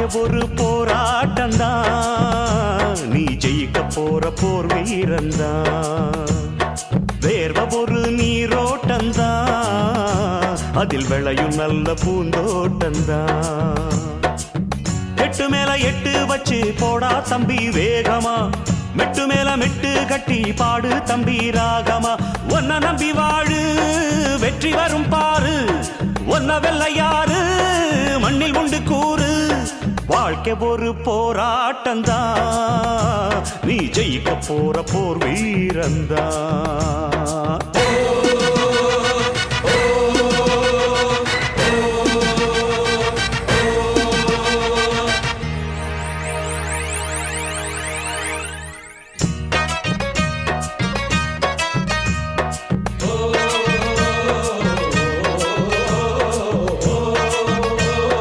வாழ்க்கை ஒரு போராட்டம்தான், நீ ஜெயிக்க போற போர் வீரந்தான். வேர்வ ஒரு நீரோட்டந்தான், அதில் விளையும் நல்ல பூந்தோட்டந்தான். எட்டு மேல எட்டு வச்சு போடா தம்பி வேகமா, மெட்டு மேல மெட்டு கட்டி பாடு தம்பி ராகமா. ஒன்ன நம்பி வாழு, வெற்றி வரும் பாரு, ஒன்ன வெல்ல யாரு, மண்ணில் உண்டு கூறு. வாழ்க்கை ஒரு போராட்டந்தான், நீ ஜெயிக்க போற போர் வீரந்தான்.